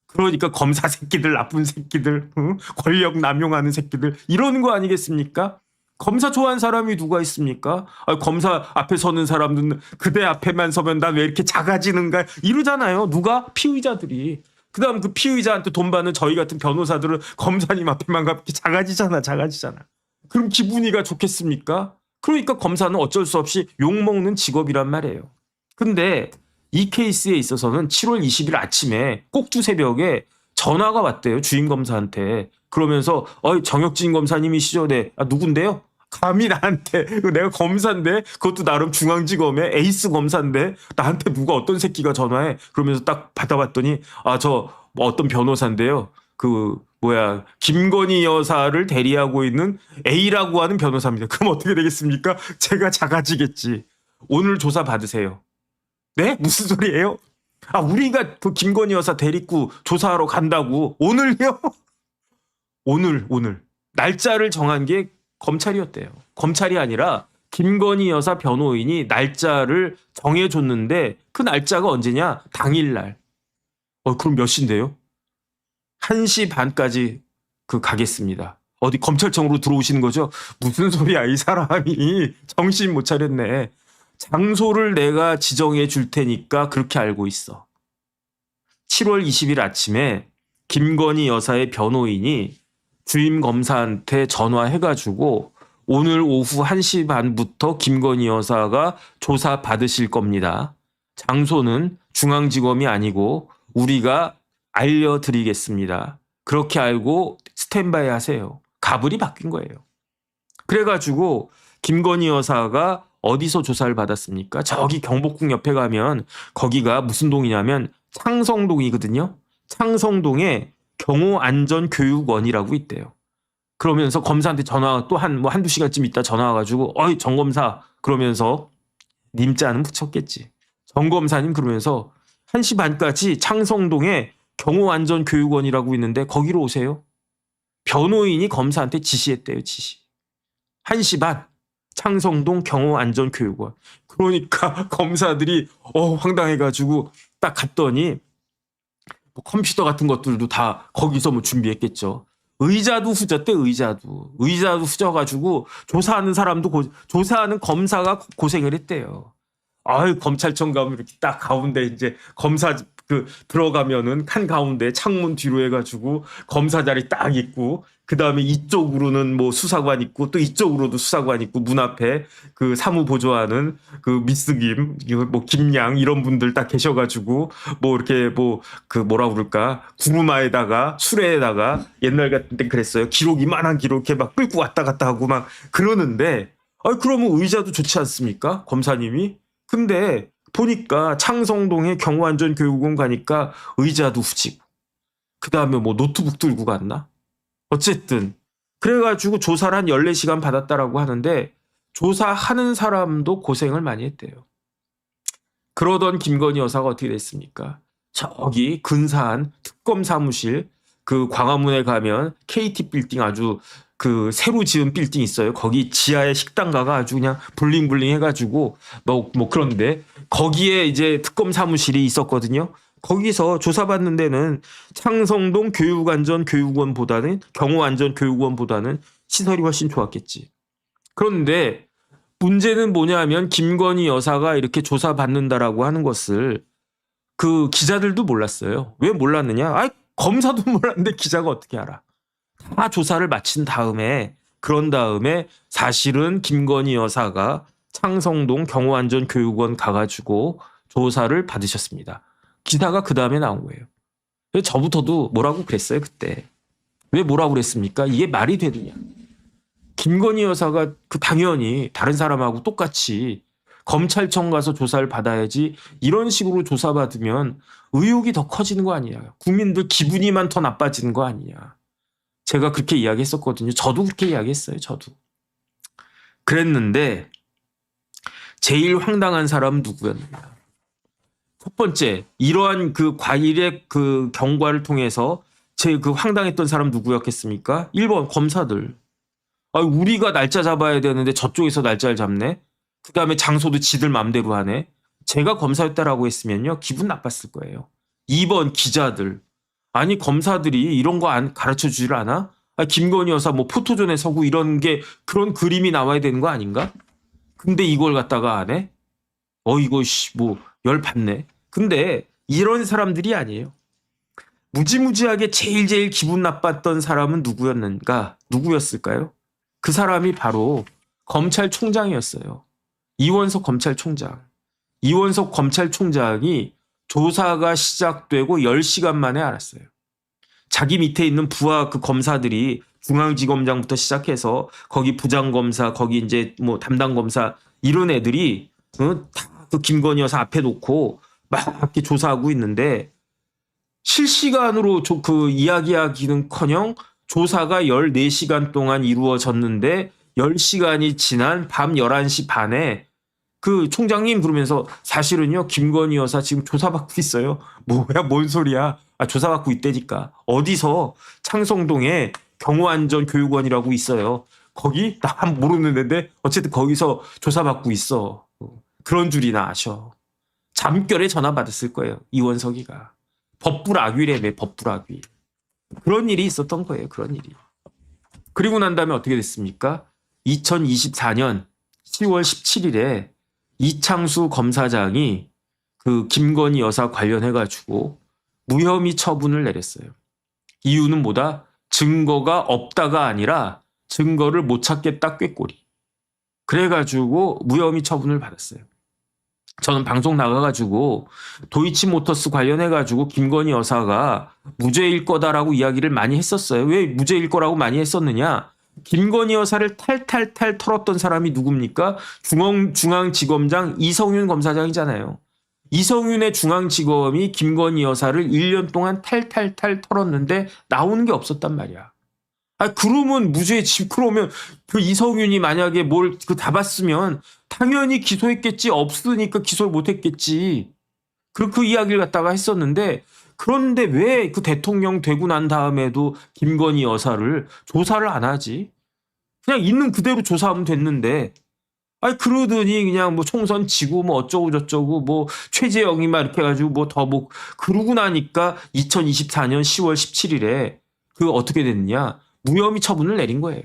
그러니까 검사 새끼들 나쁜 새끼들 권력 남용하는 새끼들 이러는 거 아니겠습니까? 검사 좋아하는 사람이 누가 있습니까? 검사 앞에 서는 사람들은 그대 앞에만 서면 난 왜 이렇게 작아지는가 이러잖아요. 누가? 피의자들이. 그다음 그 피의자한테 돈 받는 저희 같은 변호사들은 검사님 앞에만 가면 작아지잖아. 그럼 기분이가 좋겠습니까? 그러니까 검사는 어쩔 수 없이 욕먹는 직업이란 말이에요. 근데 이 케이스에 있어서는 7월 20일 아침에 꼭두 새벽에 전화가 왔대요. 주임 검사한테. 그러면서 정혁진 검사님이시죠? 네. 아, 누군데요? 감히 나한테 내가 검사인데 그것도 나름 중앙지검의 에이스 검사인데 나한테 누가 어떤 새끼가 전화해? 그러면서 딱 받아봤더니 저 뭐 어떤 변호사인데요. 김건희 여사를 대리하고 있는 A라고 하는 변호사입니다. 그럼 어떻게 되겠습니까? 제가 작아지겠지. 오늘 조사 받으세요. 네? 무슨 소리예요? 우리가 그 김건희 여사 대리구 조사하러 간다고. 오늘요? 오늘. 날짜를 정한 게 검찰이었대요. 검찰이 아니라 김건희 여사 변호인이 날짜를 정해줬는데 그 날짜가 언제냐? 당일날. 그럼 몇 시인데요? 1시 반까지 가겠습니다. 어디 검찰청으로 들어오시는 거죠? 무슨 소리야 이 사람이. 정신 못 차렸네. 장소를 내가 지정해 줄 테니까 그렇게 알고 있어. 7월 20일 아침에 김건희 여사의 변호인이 주임 검사한테 전화해가지고 오늘 오후 1시 반부터 김건희 여사가 조사 받으실 겁니다. 장소는 중앙지검이 아니고 우리가 알려드리겠습니다. 그렇게 알고 스탠바이 하세요. 가불이 바뀐 거예요. 그래가지고 김건희 여사가 어디서 조사를 받았습니까? 저기 경복궁 옆에 가면 거기가 무슨 동이냐면 창성동이거든요. 창성동에 경호안전교육원이라고 있대요. 그러면서 검사한테 전화 또 한두 시간쯤 있다 전화 와가지고 정 검사 그러면서 님자는 붙였겠지. 정 검사님 그러면서 1시 반까지 창성동에 경호안전교육원이라고 있는데 거기로 오세요. 변호인이 검사한테 지시했대요. 지시. 1시 반 창성동 경호안전교육원. 그러니까 검사들이 황당해가지고 딱 갔더니 뭐 컴퓨터 같은 것들도 다 거기서 뭐 준비했겠죠. 의자도 후졌대. 의자도 후져가지고 조사하는 사람도 조사하는 검사가 고생을 했대요. 검찰청 가면 이렇게 딱 가운데 이제 검사 들어가면은 칸 가운데 창문 뒤로 해가지고 검사 자리 딱 있고 그 다음에 이쪽으로는 뭐 수사관 있고 또 이쪽으로도 수사관 있고 문 앞에 사무 보조하는 미스김 뭐 김양 이런 분들 딱 계셔가지고 뭐 이렇게 뭐라 그럴까 구루마에다가 수레에다가 옛날 같은 때 그랬어요. 기록 이만한 기록 이렇게 막 끌고 왔다 갔다 하고 막 그러는데 그러면 의자도 좋지 않습니까? 검사님이. 근데 보니까 창성동에 경호안전교육원 가니까 의자도 후지고 그다음에 뭐 노트북 들고 갔나? 어쨌든 그래가지고 조사를 한 14시간 받았다라고 하는데 조사하는 사람도 고생을 많이 했대요. 그러던 김건희 여사가 어떻게 됐습니까? 저기 근사한 특검 사무실 광화문에 가면 KT 빌딩 아주 새로 지은 빌딩 있어요. 거기 지하에 식당가가 아주 그냥 블링블링 해가지고 뭐 그런데 거기에 이제 특검 사무실이 있었거든요. 거기서 조사받는 데는 창성동 교육안전교육원보다는 경호안전교육원보다는 시설이 훨씬 좋았겠지. 그런데 문제는 뭐냐면 김건희 여사가 이렇게 조사받는다라고 하는 것을 기자들도 몰랐어요. 왜 몰랐느냐? 검사도 몰랐는데 기자가 어떻게 알아? 다 조사를 마친 다음에 그런 다음에 사실은 김건희 여사가 창성동 경호안전교육원 가가지고 조사를 받으셨습니다. 기사가 그 다음에 나온 거예요. 저부터도 뭐라고 그랬어요 그때. 왜 뭐라고 그랬습니까? 이게 말이 되느냐. 김건희 여사가 당연히 다른 사람하고 똑같이 검찰청 가서 조사를 받아야지 이런 식으로 조사받으면 의혹이 더 커지는 거 아니야. 국민들 기분이만 더 나빠지는 거 아니냐. 제가 그렇게 이야기했었거든요. 저도 그렇게 이야기했어요. 저도. 그랬는데 제일 황당한 사람은 누구였느냐. 첫 번째, 이러한 과일의 경과를 통해서 황당했던 사람 누구였겠습니까? 1번 검사들. 우리가 날짜 잡아야 되는데 저쪽에서 날짜를 잡네. 그 다음에 장소도 지들 맘대로 하네. 제가 검사였다라고 했으면요. 기분 나빴을 거예요. 2번 기자들. 아니 검사들이 이런 거 가르쳐주질 않아? 김건희 여사 뭐 포토존에 서고 이런 게 그런 그림이 나와야 되는 거 아닌가? 근데 이걸 갖다가 안 해? 이거 뭐 열받네. 근데 이런 사람들이 아니에요. 무지무지하게 제일 기분 나빴던 사람은 누구였을까요? 그 사람이 바로 검찰총장이었어요. 이원석 검찰총장. 이원석 검찰총장이 조사가 시작되고 10시간 만에 알았어요. 자기 밑에 있는 부하 그 검사들이 중앙지검장부터 시작해서 거기 부장검사, 거기 이제 뭐 담당검사 이런 애들이 다 그 김건희 여사 앞에 놓고 막 이렇게 조사하고 있는데 실시간으로 그 이야기하기는커녕 조사가 14시간 동안 이루어졌는데 10시간이 지난 밤 11시 반에 그 총장님 그러면서 사실은요 김건희 여사 지금 조사받고 있어요. 뭐야 뭔 소리야. 아, 조사받고 있다니까. 어디서 창성동에 경호안전교육원이라고 있어요. 거기 나 모르는 데인데 어쨌든 거기서 조사받고 있어. 그런 줄이나 아셔. 잠결에 전화 받았을 거예요. 이원석이가. 법불악위래매 법불악위. 그런 일이 있었던 거예요. 그런 일이. 그리고 난 다음에 어떻게 됐습니까? 2024년 10월 17일에 이창수 검사장이 그 김건희 여사 관련해가지고 무혐의 처분을 내렸어요. 이유는 뭐다? 증거가 없다가 아니라 증거를 못 찾겠다 꾀꼬리. 그래가지고 무혐의 처분을 받았어요. 저는 방송 나가가지고 도이치모터스 관련해가지고 김건희 여사가 무죄일 거다라고 이야기를 많이 했었어요. 왜 무죄일 거라고 많이 했었느냐? 김건희 여사를 탈탈탈 털었던 사람이 누굽니까? 중앙지검장 이성윤 검사장이잖아요. 이성윤의 중앙지검이 김건희 여사를 1년 동안 탈탈탈 털었는데 나오는 게 없었단 말이야. 아, 그러면 그러면 그 이성윤이 만약에 뭘 다 봤으면 당연히 기소했겠지. 없으니까 기소를 못 했겠지. 그 이야기를 갖다가 했었는데 그런데 왜 그 대통령 되고 난 다음에도 김건희 여사를 조사를 안 하지? 그냥 있는 그대로 조사하면 됐는데 아니 그러더니 그냥 뭐 총선 지고 뭐 어쩌고 저쩌고 뭐 최재형이 막 이렇게 해가지고 뭐 더 뭐 그러고 나니까 2024년 10월 17일에 그 어떻게 됐느냐? 무혐의 처분을 내린 거예요.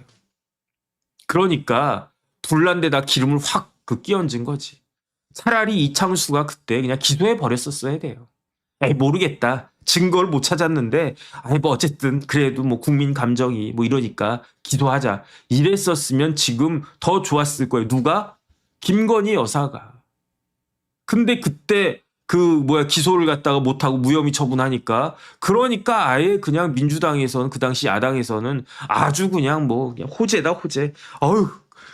그러니까 불난 데다 기름을 확 끼얹은 거지. 차라리 이창수가 그때 그냥 기소해 버렸었어야 돼요. 에이 모르겠다. 증거를 못 찾았는데 아니 뭐 어쨌든 그래도 뭐 국민 감정이 뭐 이러니까 기소하자. 이랬었으면 지금 더 좋았을 거예요. 누가? 김건희 여사가. 근데 그때 기소를 갖다가 못하고 무혐의 처분하니까 그러니까 아예 그냥 민주당에서는 그 당시 야당에서는 아주 그냥 호재다 호재. 어휴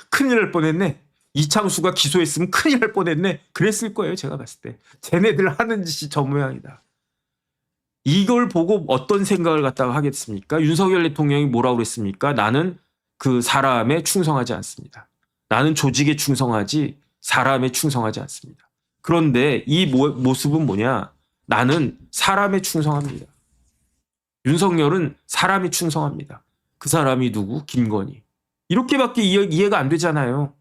큰일 날 뻔했네. 이창수가 기소했으면 큰일 날 뻔했네. 그랬을 거예요 제가 봤을 때. 쟤네들 하는 짓이 저 모양이다. 이걸 보고 어떤 생각을 갖다가 하겠습니까? 윤석열 대통령이 뭐라고 그랬습니까? 나는 그 사람에 충성하지 않습니다. 나는 조직에 충성하지 사람에 충성하지 않습니다. 그런데 이 모습은 뭐냐? 나는 사람에 충성합니다. 윤석열은 사람에 충성합니다. 그 사람이 누구? 김건희. 이렇게밖에 이해가 안 되잖아요.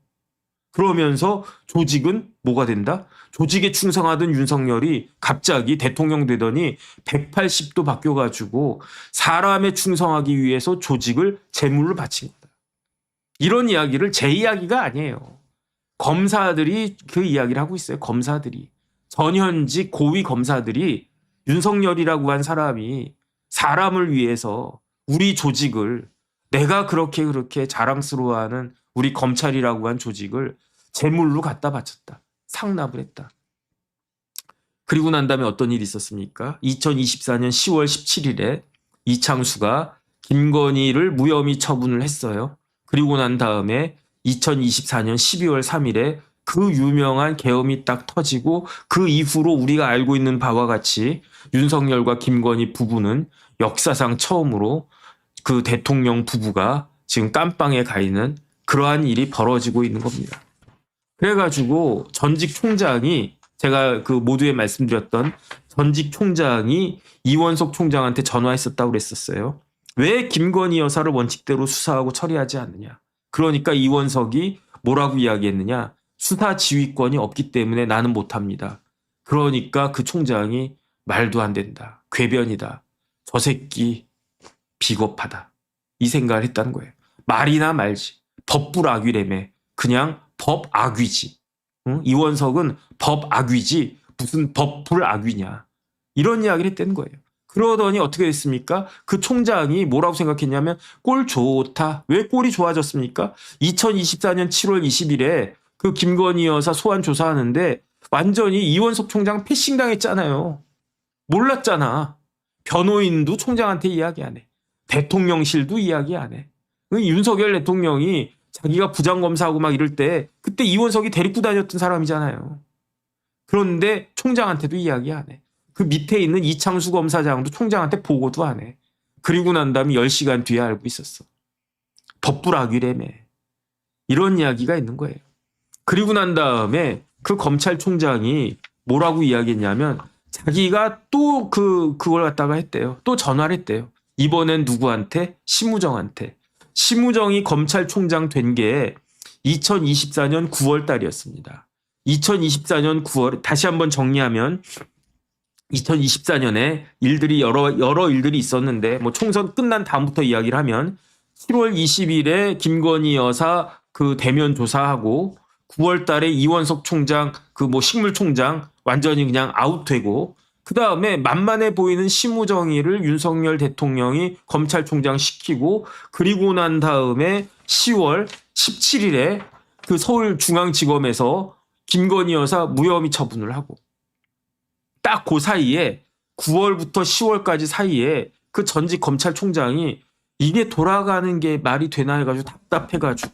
그러면서 조직은 뭐가 된다? 조직에 충성하던 윤석열이 갑자기 대통령 되더니 180도 바뀌어가지고 사람에 충성하기 위해서 조직을 제물로 바친 거다. 이런 이야기를 제 이야기가 아니에요. 검사들이 그 이야기를 하고 있어요. 검사들이. 전현직 고위 검사들이 윤석열이라고 한 사람이 사람을 위해서 우리 조직을 내가 그렇게 자랑스러워하는 우리 검찰이라고 한 조직을 제물로 갖다 바쳤다. 상납을 했다. 그리고 난 다음에 어떤 일이 있었습니까? 2024년 10월 17일에 이창수가 김건희를 무혐의 처분을 했어요. 그리고 난 다음에 2024년 12월 3일에 그 유명한 계엄이 딱 터지고 그 이후로 우리가 알고 있는 바와 같이 윤석열과 김건희 부부는 역사상 처음으로 그 대통령 부부가 지금 깜빵에 가 있는 그러한 일이 벌어지고 있는 겁니다. 그래가지고 전직 총장이 제가 그 모두에 말씀드렸던 전직 총장이 이원석 총장한테 전화했었다고 그랬었어요. 왜 김건희 여사를 원칙대로 수사하고 처리하지 않느냐. 그러니까 이원석이 뭐라고 이야기했느냐. 수사 지휘권이 없기 때문에 나는 못합니다. 그러니까 그 총장이 말도 안 된다. 궤변이다. 저 새끼 비겁하다. 이 생각을 했다는 거예요. 말이나 말지. 법불악위라며. 그냥 법악위지. 응? 이원석은 법악위지 무슨 법불악위냐. 이런 이야기를 했다는 거예요. 그러더니 어떻게 됐습니까? 그 총장이 뭐라고 생각했냐면 꼴 좋다. 왜 꼴이 좋아졌습니까? 2024년 7월 20일에 그 김건희 여사 소환 조사하는데 완전히 이원석 총장 패싱당했잖아요. 몰랐잖아. 변호인도 총장한테 이야기 안 해. 대통령실도 이야기 안 해. 윤석열 대통령이 자기가 부장검사하고 막 이럴 때 그때 이원석이 데리고 다녔던 사람이잖아요. 그런데 총장한테도 이야기 안 해. 그 밑에 있는 이창수 검사장도 총장한테 보고도 안 해. 그리고 난 다음에 10시간 뒤에 알고 있었어. 덧불아귀라며. 이런 이야기가 있는 거예요. 그리고 난 다음에 그 검찰총장이 뭐라고 이야기했냐면 자기가 또 그걸 갖다가 했대요. 또 전화를 했대요. 이번엔 누구한테? 심우정한테. 심우정이 검찰총장 된 게 2024년 9월 달이었습니다. 2024년 9월, 다시 한번 정리하면 2024년에 일들이 여러 일들이 있었는데 뭐 총선 끝난 다음부터 이야기를 하면 7월 20일에 김건희 여사 그 대면 조사하고 9월 달에 이원석 총장 그 뭐 식물총장 완전히 그냥 아웃되고 그 다음에 만만해 보이는 심우정이를 윤석열 대통령이 검찰총장 시키고 그리고 난 다음에 10월 17일에 그 서울중앙지검에서 김건희 여사 무혐의 처분을 하고 딱 그 사이에 9월부터 10월까지 사이에 그 전직 검찰총장이 이게 돌아가는 게 말이 되나 해가지고 답답해가지고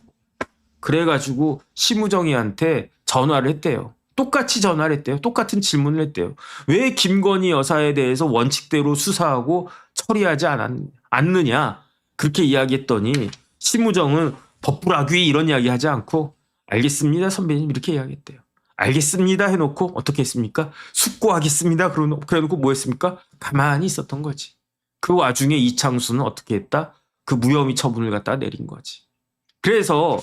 그래가지고 심우정이한테 전화를 했대요. 똑같이 전화를 했대요. 똑같은 질문을 했대요. 왜 김건희 여사에 대해서 원칙대로 수사하고 처리하지 않느냐 그렇게 이야기했더니 심우정은 법불아귀 이런 이야기 하지 않고 알겠습니다 선배님 이렇게 이야기했대요. 알겠습니다 해놓고 어떻게 했습니까? 숙고하겠습니다 그래놓고 뭐 했습니까? 가만히 있었던 거지. 그 와중에 이창수는 어떻게 했다? 그 무혐의 처분을 갖다 내린 거지. 그래서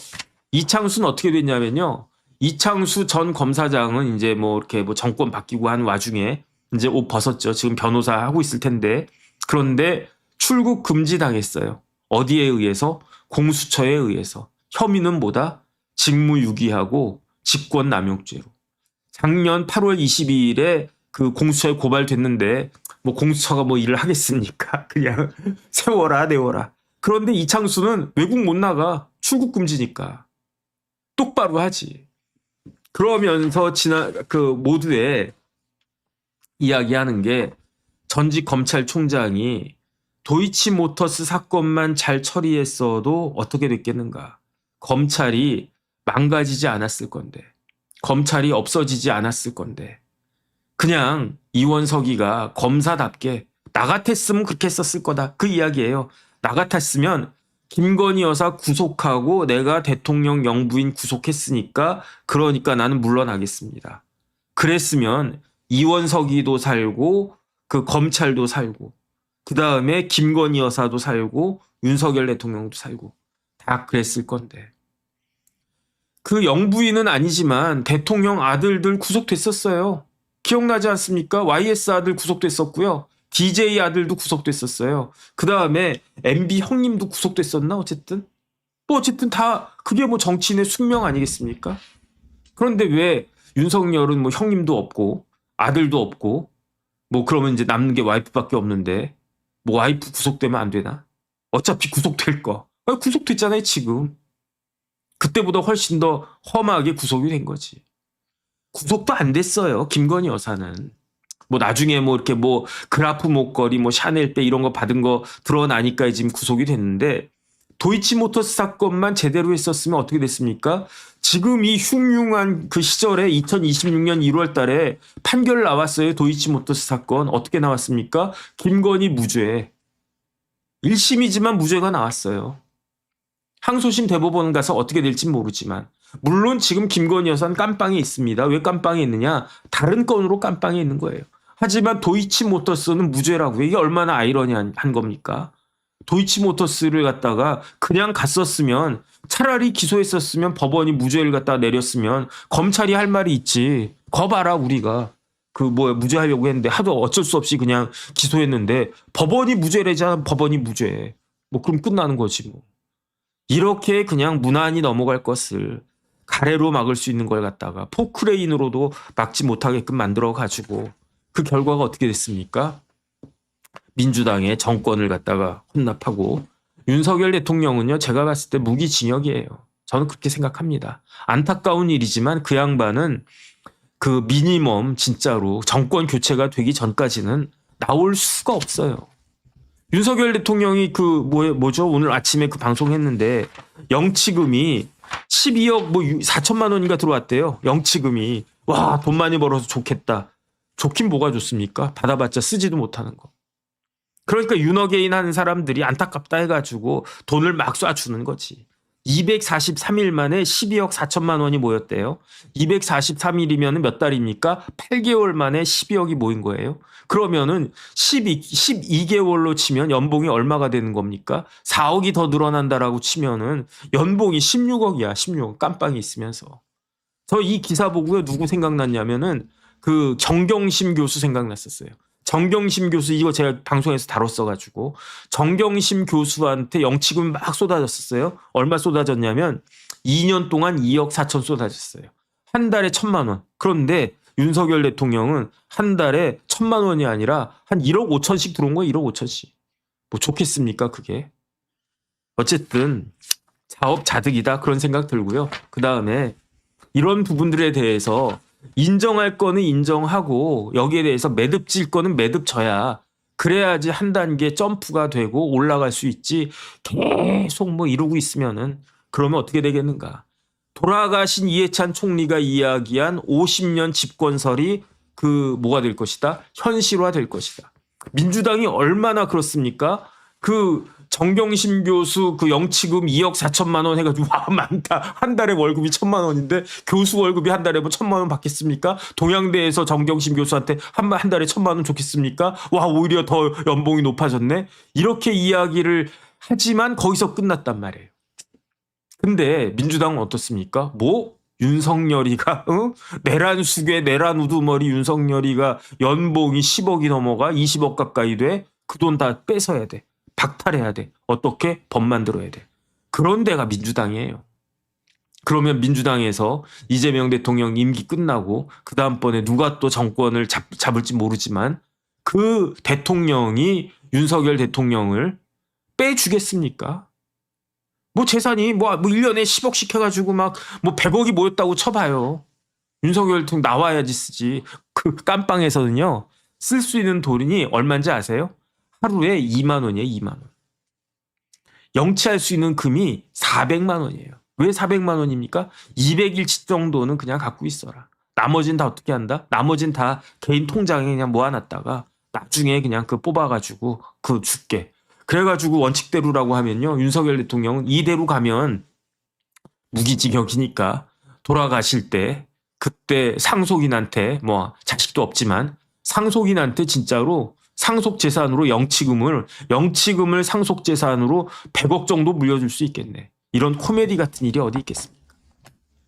이창수는 어떻게 됐냐면요. 이창수 전 검사장은 이제 뭐 이렇게 뭐 정권 바뀌고 한 와중에 이제 옷 벗었죠. 지금 변호사 하고 있을 텐데. 그런데 출국 금지 당했어요. 어디에 의해서? 공수처에 의해서. 혐의는 뭐다? 직무유기하고 직권남용죄로. 작년 8월 22일에 그 공수처에 고발됐는데 뭐 공수처가 뭐 일을 하겠습니까? 그냥 세워라 내워라. 그런데 이창수는 외국 못 나가. 출국 금지니까. 똑바로 하지. 그러면서 모두에 이야기하는 게 전직 검찰총장이 도이치모터스 사건만 잘 처리했어도 어떻게 됐겠는가. 검찰이 망가지지 않았을 건데. 검찰이 없어지지 않았을 건데. 그냥 이원석이가 검사답게 나 같았으면 그렇게 했었을 거다. 그 이야기예요. 나 같았으면 김건희 여사 구속하고 내가 대통령 영부인 구속했으니까 그러니까 나는 물러나겠습니다. 그랬으면 이원석이도 살고 그 검찰도 살고 그 다음에 김건희 여사도 살고 윤석열 대통령도 살고 다 그랬을 건데. 그 영부인은 아니지만 대통령 아들들 구속됐었어요. 기억나지 않습니까? YS 아들 구속됐었고요. DJ 아들도 구속됐었어요. 그 다음에 MB 형님도 구속됐었나 어쨌든. 뭐 어쨌든 다 그게 뭐 정치인의 숙명 아니겠습니까? 그런데 왜 윤석열은 뭐 형님도 없고 아들도 없고 뭐 그러면 이제 남는 게 와이프밖에 없는데 뭐 와이프 구속되면 안 되나? 어차피 구속될 거. 구속됐잖아요 지금. 그때보다 훨씬 더 험하게 구속이 된 거지. 구속도 안 됐어요 김건희 여사는. 뭐 나중에 뭐 이렇게 뭐 그라프 목걸이 뭐 샤넬백 이런 거 받은 거 드러나니까 지금 구속이 됐는데 도이치모터스 사건만 제대로 했었으면 어떻게 됐습니까? 지금 이 흉흉한 그 시절에 2026년 1월 달에 판결 나왔어요. 도이치모터스 사건. 어떻게 나왔습니까? 김건희 무죄. 1심이지만 무죄가 나왔어요. 항소심 대법원 가서 어떻게 될지 모르지만 물론 지금 김건희 여사는 깜빵에 있습니다. 왜 깜빵에 있느냐? 다른 건으로 깜빵에 있는 거예요. 하지만 도이치모터스는 무죄라고. 이게 얼마나 아이러니한 겁니까? 도이치모터스를 갖다가 그냥 갔었으면 차라리 기소했었으면 법원이 무죄를 갖다가 내렸으면 검찰이 할 말이 있지. 거 봐라 우리가. 무죄하려고 했는데 하도 어쩔 수 없이 그냥 기소했는데 법원이 무죄래잖아. 법원이 무죄. 뭐 그럼 끝나는 거지 뭐. 이렇게 그냥 무난히 넘어갈 것을 가래로 막을 수 있는 걸 갖다가 포크레인으로도 막지 못하게끔 만들어가지고 그 결과가 어떻게 됐습니까? 민주당의 정권을 갖다가 혼납하고 윤석열 대통령은요 제가 봤을 때 무기징역이에요. 저는 그렇게 생각합니다. 안타까운 일이지만 그 양반은 그 미니멈 진짜로 정권 교체가 되기 전까지는 나올 수가 없어요. 윤석열 대통령이 뭐죠? 오늘 아침에 그 방송했는데 영치금이 12억 4천만 원인가 들어왔대요. 영치금이. 와, 돈 많이 벌어서 좋겠다. 좋긴 뭐가 좋습니까? 받아봤자 쓰지도 못하는 거. 그러니까 윤어게인 하는 사람들이 안타깝다 해가지고 돈을 막 쏴주는 거지. 243일 만에 12억 4천만 원이 모였대요. 243일이면 몇 달입니까? 8개월 만에 12억이 모인 거예요. 그러면은 12개월로 치면 연봉이 얼마가 되는 겁니까? 4억이 더 늘어난다라고 치면은 연봉이 16억이야. 16억. 깜빵이 있으면서. 저 이 기사 보고요. 누구 생각났냐면은 그 정경심 교수 생각났었어요. 정경심 교수 이거 제가 방송에서 다뤘어가지고 정경심 교수한테 영치금 막 쏟아졌었어요. 얼마 쏟아졌냐면 2년 동안 2억 4천 쏟아졌어요. 한 달에 1,000만 원. 그런데 윤석열 대통령은 한 달에 1,000만 원이 아니라 한 1억 5천씩 들어온 거예요. 1억 5천씩. 뭐 좋겠습니까 그게. 어쨌든 자업자득이다 그런 생각 들고요. 그다음에 이런 부분들에 대해서 인정할 거는 인정하고 여기에 대해서 매듭질 거는 매듭져야 그래야지 한 단계 점프가 되고 올라갈 수 있지 계속 뭐 이러고 있으면은 그러면 어떻게 되겠는가. 돌아가신 이해찬 총리가 이야기한 50년 집권설이 그 뭐가 될 것이다. 현실화 될 것이다. 민주당이 얼마나 그렇습니까? 그 정경심 교수 그 영치금 2억 4천만 원 해가지고 와 많다. 한 달에 월급이 1,000만 원인데 교수 월급이 한 달에 뭐 1,000만 원 받겠습니까? 동양대에서 정경심 교수한테 한 달에 1,000만 원 좋겠습니까? 와 오히려 더 연봉이 높아졌네. 이렇게 이야기를 하지만 거기서 끝났단 말이에요. 근데 민주당은 어떻습니까? 뭐 윤석열이가 내란 수괴 내란 우두머리 윤석열이가 연봉이 10억이 넘어가 20억 가까이 돼. 그 돈 다 뺏어야 돼. 박탈해야 돼. 어떻게? 법 만들어야 돼. 그런 데가 민주당이에요. 그러면 민주당에서 이재명 대통령 임기 끝나고 그 다음번에 누가 또 정권을 잡을지 모르지만 그 대통령이 윤석열 대통령을 빼주겠습니까? 뭐 재산이 뭐 1년에 10억씩 해가지고 막 뭐 100억이 모였다고 쳐봐요. 윤석열 대통령 나와야지 쓰지. 그 깜빵에서는요. 쓸 수 있는 돈이 얼마인지 아세요? 하루에 2만 원이에요. 2만 원. 영치할 수 있는 금이 400만 원이에요. 왜 400만 원입니까? 200일 정도는 그냥 갖고 있어라. 나머지는 다 어떻게 한다? 나머지는 다 개인 통장에 그냥 모아놨다가 나중에 그냥 그 뽑아가지고 그 줄게. 그래가지고 원칙대로라고 하면요. 윤석열 대통령은 이대로 가면 무기징역이니까 돌아가실 때 그때 상속인한테 뭐 자식도 없지만 상속인한테 진짜로 상속재산으로 영치금을 상속재산으로 100억 정도 물려줄 수 있겠네. 이런 코미디 같은 일이 어디 있겠습니까?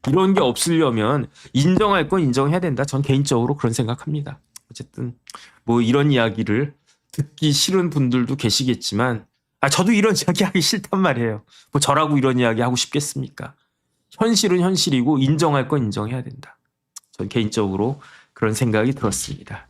이런 게 없으려면 인정할 건 인정해야 된다. 전 개인적으로 그런 생각합니다. 어쨌든 뭐 이런 이야기를 듣기 싫은 분들도 계시겠지만 저도 이런 이야기 하기 싫단 말이에요. 뭐 저라고 이런 이야기 하고 싶겠습니까? 현실은 현실이고 인정할 건 인정해야 된다. 전 개인적으로 그런 생각이 들었습니다.